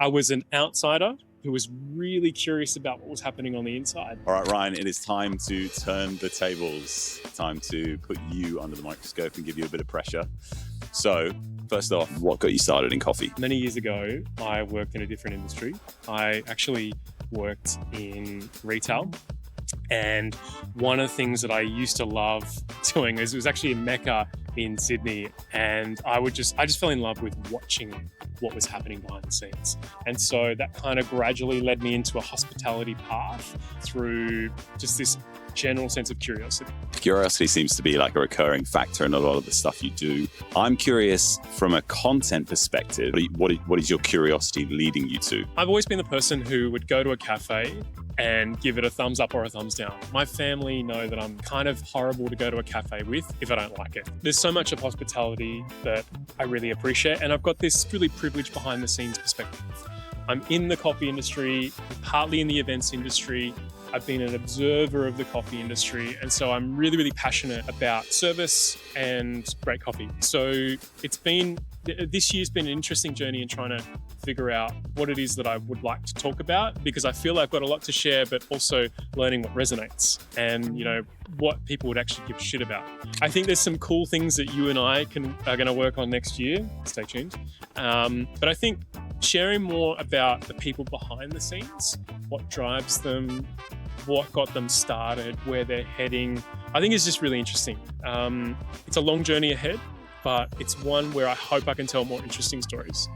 I was an outsider who was really curious about what was happening on the inside. All right, Ryan, it is time to turn the tables. Time to put you under the microscope and give you a bit of pressure. So, first off, what got you started in coffee? Many years ago, I worked in a different industry. I actually worked in retail. And one of the things that I used to love doing is it was actually in Mecca in Sydney. And I just fell in love with watching what was happening behind the scenes. And so that kind of gradually led me into a hospitality path through just this general sense of curiosity. Curiosity seems to be like a recurring factor in a lot of the stuff you do. I'm curious from a content perspective, what is your curiosity leading you to? I've always been the person who would go to a cafe and give it a thumbs up or a thumbs down. My family know that I'm kind of horrible to go to a cafe with if I don't like it. There's so much of hospitality that I really appreciate, and I've got this really privileged behind the scenes perspective. I'm in the coffee industry, partly in the events industry. I've been an observer of the coffee industry, and so I'm really, really passionate about service and great coffee. So this year's been an interesting journey in trying to figure out what it is that I would like to talk about, because I feel I've got a lot to share, but also learning what resonates and, what people would actually give a shit about. I think there's some cool things that you and I are going to work on next year. Stay tuned. But I think sharing more about the people behind the scenes, what drives them, what got them started, where they're heading, I think is just really interesting. It's a long journey ahead, but it's one where I hope I can tell more interesting stories.